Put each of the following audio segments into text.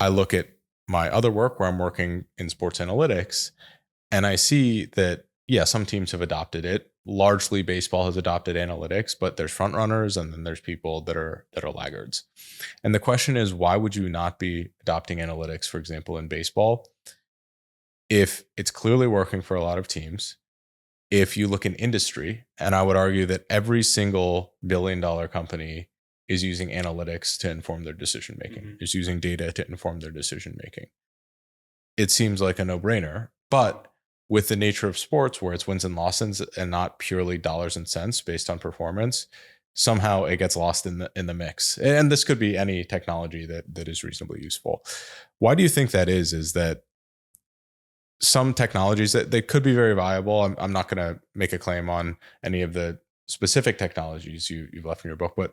I look at my other work where I'm working in sports analytics, and I see that, yeah, some teams have adopted it. Largely baseball has adopted analytics, but there's front runners and then there's people that are laggards. And the question is, why would you not be adopting analytics, for example, in baseball, if it's clearly working for a lot of teams? If you look in industry, and I would argue that every single billion-dollar company is using analytics to inform their decision making, is using data to inform their decision making. It seems like a no-brainer, but with the nature of sports where it's wins and losses and not purely dollars and cents based on performance, somehow it gets lost in the mix. And this could be any technology that is reasonably useful. Why do you think that is that some technologies that they could be very viable? I'm not going to make a claim on any of the specific technologies you've left in your book, but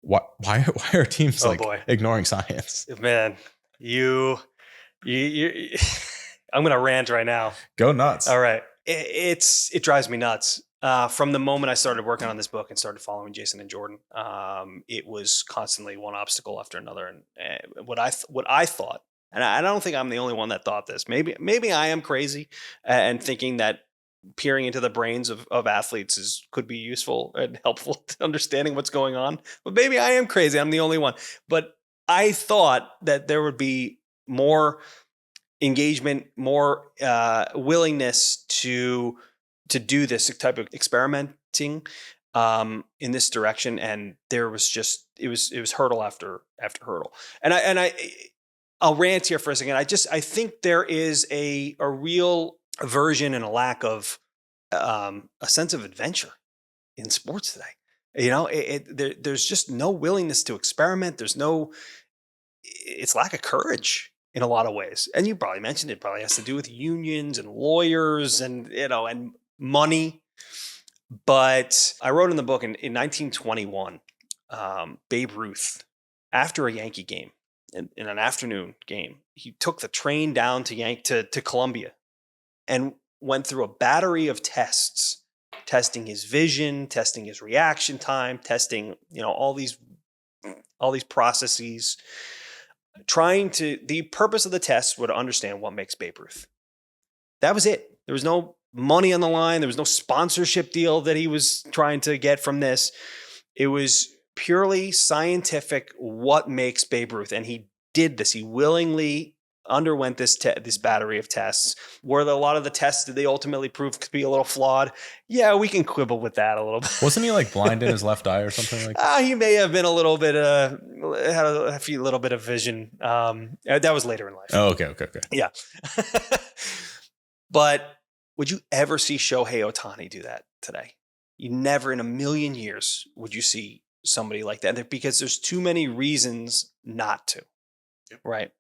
why are teams Oh like boy, ignoring science? man, you, I'm gonna rant right now. Go nuts. All right, it drives me nuts. From the moment I started working on this book and started following Jason and Jordan, it was constantly one obstacle after another. And what I thought, and I don't think I'm the only one that thought this. Maybe I am crazy and thinking that peering into the brains of athletes could be useful and helpful to understanding what's going on. But maybe I am crazy. I'm the only one. But I thought that there would be more engagement, more willingness to do this type of experimenting in this direction, and there was just it was hurdle after hurdle. I'll rant here for a second. I think there is a real aversion and a lack of a sense of adventure in sports today. There's just no willingness to experiment. It's lack of courage in a lot of ways. And you probably mentioned it probably has to do with unions and lawyers and, and money. But I wrote in the book in 1921, Babe Ruth, after a Yankee game, in an afternoon game, he took the train down to Columbia and went through a battery of tests, testing his vision, testing his reaction time, testing, all these processes, the purpose of the test was to understand what makes Babe Ruth. That was it. There was no money on the line. There was no sponsorship deal that he was trying to get from this. It was purely scientific, what makes Babe Ruth. And he did this. He willingly underwent this battery of tests. Were a lot of the tests, did they ultimately prove to be a little flawed? Yeah, we can quibble with that a little bit. Wasn't he like blind in his left eye or something like that? He may have been a little bit, had a little bit of vision. That was later in life. Oh, okay. Yeah. But would you ever see Shohei Ohtani do that today? You never in a million years would you see somebody like that, because there's too many reasons not to. Yep. Right.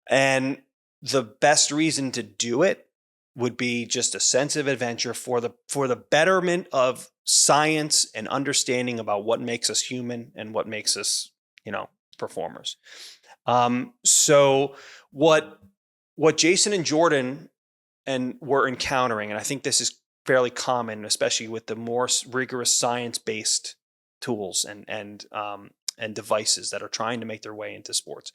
And the best reason to do it would be just a sense of adventure for the betterment of science and understanding about what makes us human and what makes us, performers. So what Jason and Jordan were encountering, and I think this is fairly common, especially with the more rigorous science-based tools and devices that are trying to make their way into sports,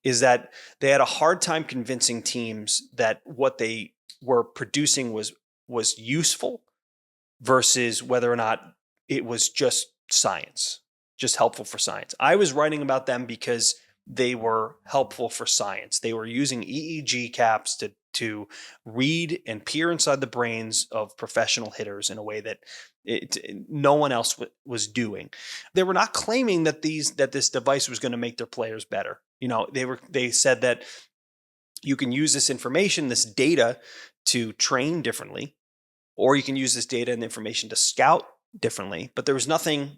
is that they had a hard time convincing teams that what they were producing was useful versus whether or not it was just science, just helpful for science. I was writing about them because they were helpful for science. They were using EEG caps to read and peer inside the brains of professional hitters in a way that no one else was doing. They were not claiming that this device was going to make their players better. They said that you can use this information, this data, to train differently, or you can use this data and information to scout differently. But there was nothing,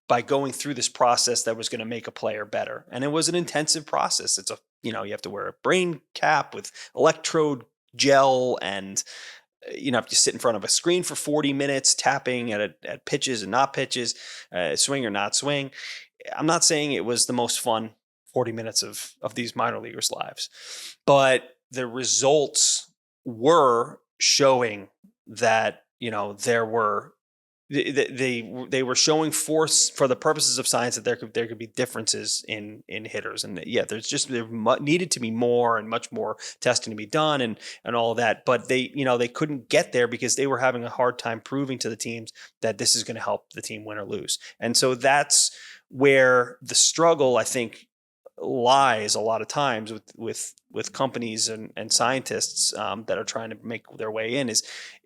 by going through this process that was going to make a player better. And it was an intensive process. You have to wear a brain cap with electrode gel, and you have to sit in front of a screen for 40 minutes, tapping at pitches and not pitches, swing or not swing. I'm not saying it was the most fun 40 minutes of these minor leaguers' lives, but the results were showing that, there were they were showing force for the purposes of science, that there could be differences in hitters, and yeah, there needed to be more and much more testing to be done, and all of that. But they couldn't get there because they were having a hard time proving to the teams that this is going to help the team win or lose. And so that's where the struggle, I think, lies a lot of times with companies and scientists that are trying to make their way in,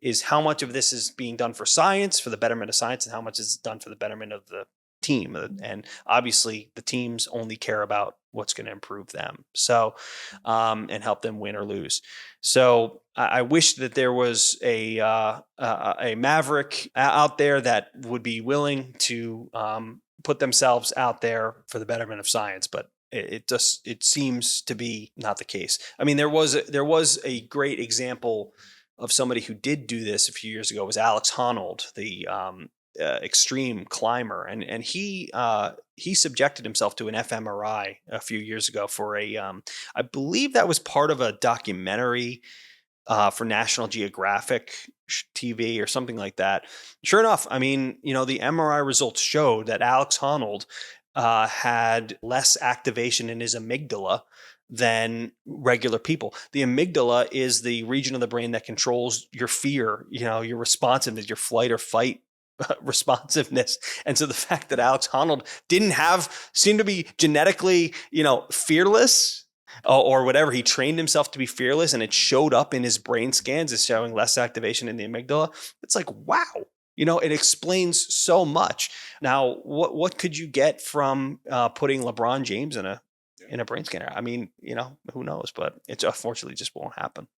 is how much of this is being done for science, for the betterment of science, and how much is done for the betterment of the team. And obviously the teams only care about what's going to improve them, so and help them win or lose. So I wish that there was a maverick out there that would be willing to put themselves out there for the betterment of science, but it seems to be not the case. I mean, there was a great example of somebody who did do this a few years ago. It was Alex Honnold, the extreme climber, and he subjected himself to an fMRI a few years ago for I believe that was part of a documentary for National Geographic TV or something like that. Sure enough, I mean, the MRI results showed that Alex Honnold had less activation in his amygdala than regular people. The amygdala is the region of the brain that controls your fear, your responsiveness, your flight or fight responsiveness. And so the fact that Alex Honnold seemed to be genetically, fearless, or whatever, he trained himself to be fearless, and it showed up in his brain scans as showing less activation in the amygdala. It's like, wow, it explains so much. Now, what could you get from putting LeBron James in a brain scanner? I mean, who knows? But it unfortunately just won't happen.